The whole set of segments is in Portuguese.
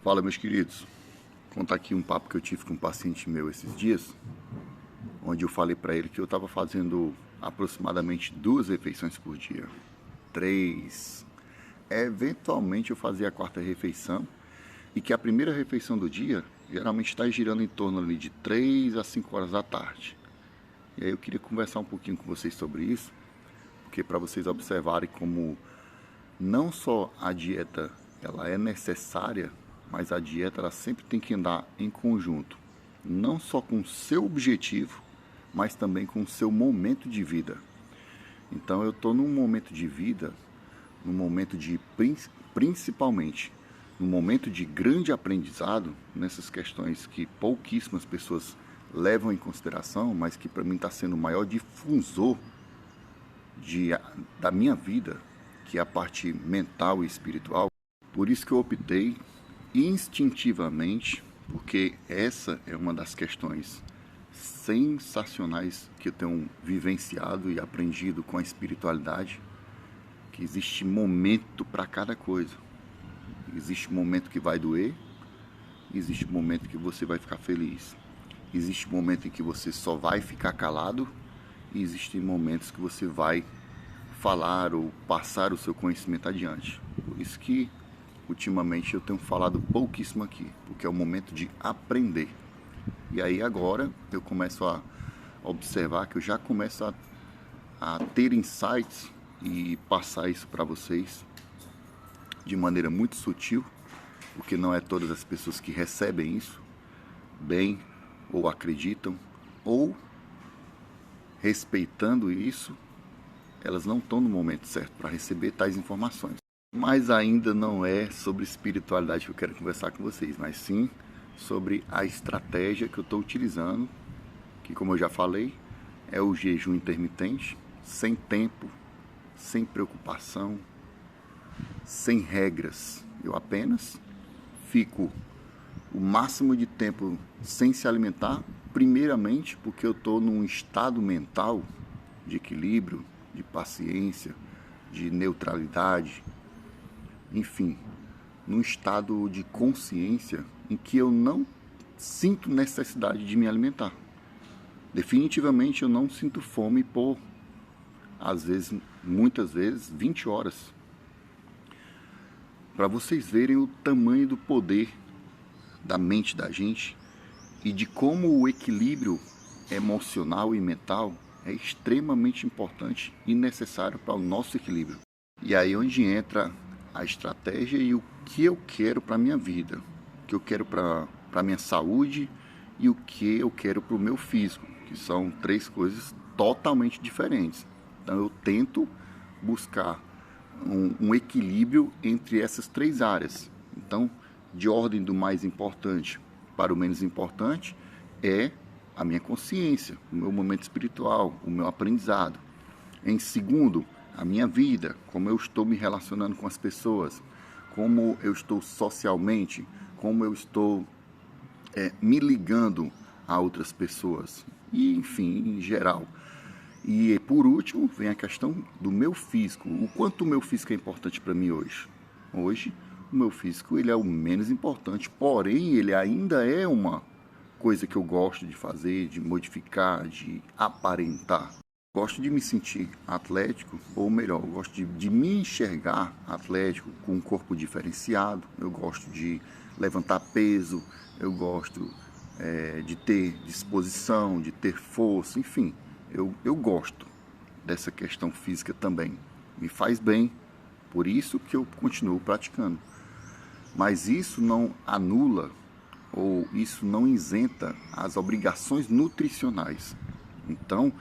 Fala, meus queridos. Vou contar aqui um papo que eu tive com um paciente meu esses dias, onde eu falei para ele que eu estava fazendo aproximadamente 2 refeições por dia, 3. Eventualmente eu fazia a 4ª refeição e que a primeira refeição do dia geralmente está girando em torno ali de 3 a 5 horas da tarde. E aí eu queria conversar um pouquinho com vocês sobre isso, porque para vocês observarem como não só a dieta ela é necessária, mas a dieta ela sempre tem que andar em conjunto, não só com o seu objetivo, mas também com o seu momento de vida. Então eu estou num momento de vida, num momento de, principalmente, num momento de grande aprendizado, nessas questões que pouquíssimas pessoas levam em consideração, mas que para mim está sendo o maior difusor da minha vida, que é a parte mental e espiritual. Por isso que eu optei instintivamente, porque essa é uma das questões sensacionais que eu tenho vivenciado e aprendido com a espiritualidade, que existe momento para cada coisa. Existe momento que vai doer, existe momento que você vai ficar feliz, existe momento em que você só vai ficar calado e existem momentos que você vai falar ou passar o seu conhecimento adiante. Por isso que ultimamente eu tenho falado pouquíssimo aqui, porque é o momento de aprender. E aí agora eu começo a observar que eu já começo a ter insights e passar isso para vocês de maneira muito sutil, porque não é todas as pessoas que recebem isso bem, ou acreditam, ou respeitando isso, elas não estão no momento certo para receber tais informações. Mas ainda não é sobre espiritualidade que eu quero conversar com vocês, mas sim sobre a estratégia que eu estou utilizando, que, como eu já falei, é o jejum intermitente, sem tempo, sem preocupação, sem regras. Eu apenas fico o máximo de tempo sem se alimentar, primeiramente porque eu estou num estado mental de equilíbrio, de paciência, de neutralidade, enfim, num estado de consciência em que eu não sinto necessidade de me alimentar. Definitivamente eu não sinto fome por, às vezes, muitas vezes, 20 horas. Para vocês verem o tamanho do poder da mente da gente e de como o equilíbrio emocional e mental é extremamente importante e necessário para o nosso equilíbrio. E aí onde entra a estratégia e o que eu quero para a minha vida, o que eu quero para a minha saúde e o que eu quero para o meu físico, que são 3 coisas totalmente diferentes. Então eu tento buscar um equilíbrio entre essas 3 áreas. Então, de ordem do mais importante para o menos importante é a minha consciência, o meu momento espiritual, o meu aprendizado. Em segundo, a minha vida, como eu estou me relacionando com as pessoas, como eu estou socialmente, como eu estou me ligando a outras pessoas, e enfim, em geral. E por último, vem a questão do meu físico, o quanto o meu físico é importante para mim hoje. Hoje, o meu físico ele é o menos importante, porém ele ainda é uma coisa que eu gosto de fazer, de modificar, de aparentar. Gosto de me sentir atlético, ou melhor, eu gosto de me enxergar atlético, com um corpo diferenciado. Eu gosto de levantar peso, eu gosto de ter disposição, de ter força, enfim. Eu gosto dessa questão física também. Me faz bem, por isso que eu continuo praticando. Mas isso não anula, ou isso não isenta as obrigações nutricionais. Então,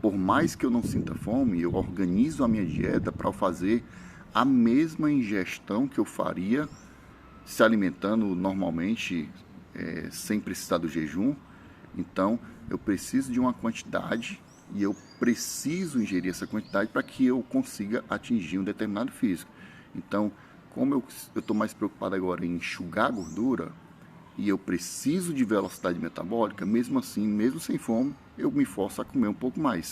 por mais que eu não sinta fome, eu organizo a minha dieta para fazer a mesma ingestão que eu faria se alimentando normalmente, sem precisar do jejum. Então, eu preciso de uma quantidade e eu preciso ingerir essa quantidade para que eu consiga atingir um determinado físico. Então, como eu estou mais preocupado agora em enxugar a gordura e eu preciso de velocidade metabólica, mesmo assim, mesmo sem fome, eu me forço a comer um pouco mais.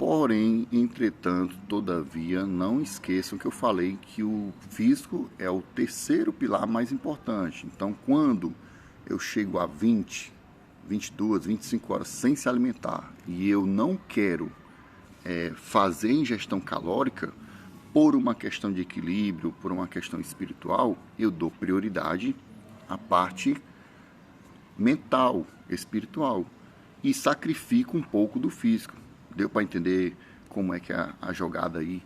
Porém, entretanto, todavia, não esqueçam que eu falei que o físico é o terceiro pilar mais importante. Então, quando eu chego a 20, 22, 25 horas sem se alimentar e eu não quero fazer ingestão calórica por uma questão de equilíbrio, por uma questão espiritual, eu dou prioridade à parte mental, espiritual e sacrifico um pouco do físico. Deu para entender como é que é a jogada aí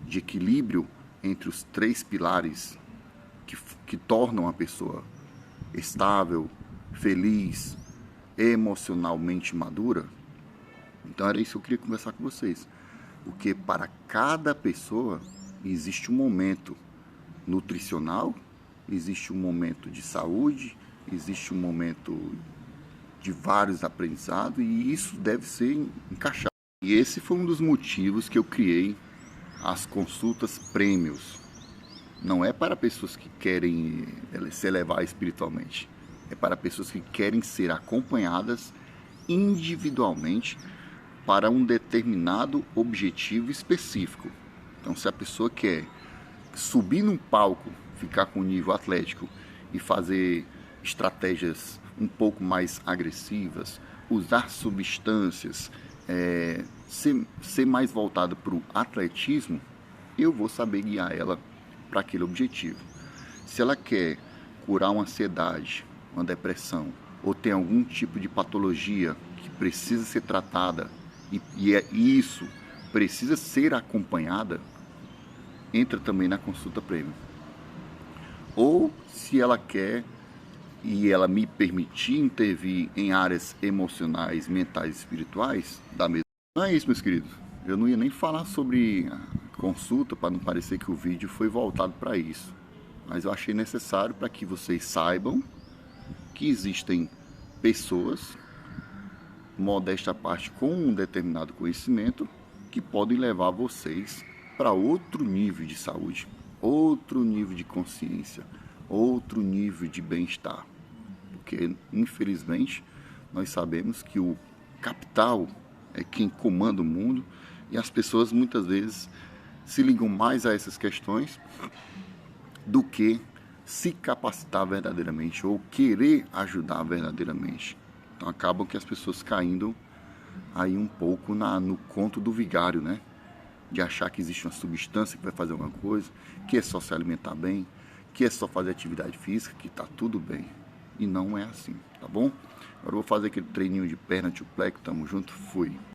de equilíbrio entre os três pilares que tornam a pessoa estável, feliz, emocionalmente madura? Então era isso que eu queria conversar com vocês. Porque para cada pessoa existe um momento nutricional, existe um momento de saúde, existe um momento de vários aprendizados e isso deve ser encaixado. E esse foi um dos motivos que eu criei as consultas prêmios. Não é para pessoas que querem se elevar espiritualmente, é para pessoas que querem ser acompanhadas individualmente para um determinado objetivo específico. Então, se a pessoa quer subir num palco, ficar com nível atlético e fazer estratégias um pouco mais agressivas, usar substâncias, ser mais voltado para o atletismo, eu vou saber guiar ela para aquele objetivo. Se ela quer curar uma ansiedade, uma depressão, ou tem algum tipo de patologia que precisa ser tratada e isso precisa ser acompanhada, entra também na consulta premium. Ou se ela quer e ela me permitir intervir em áreas emocionais, mentais e espirituais, da mesma. Não é isso, meus queridos. Eu não ia nem falar sobre a consulta para não parecer que o vídeo foi voltado para isso. Mas eu achei necessário para que vocês saibam que existem pessoas, modesta à parte, com um determinado conhecimento que podem levar vocês para outro nível de saúde, outro nível de consciência, outro nível de bem-estar. Porque, infelizmente, nós sabemos que o capital é quem comanda o mundo e as pessoas muitas vezes se ligam mais a essas questões do que se capacitar verdadeiramente ou querer ajudar verdadeiramente. Então acabam que as pessoas caindo aí um pouco no conto do vigário, né? De achar que existe uma substância que vai fazer alguma coisa, que é só se alimentar bem, que é só fazer atividade física, que tá tudo bem. E não é assim, tá bom? Agora eu vou fazer aquele treininho de perna, tio Pleco, tamo junto, fui.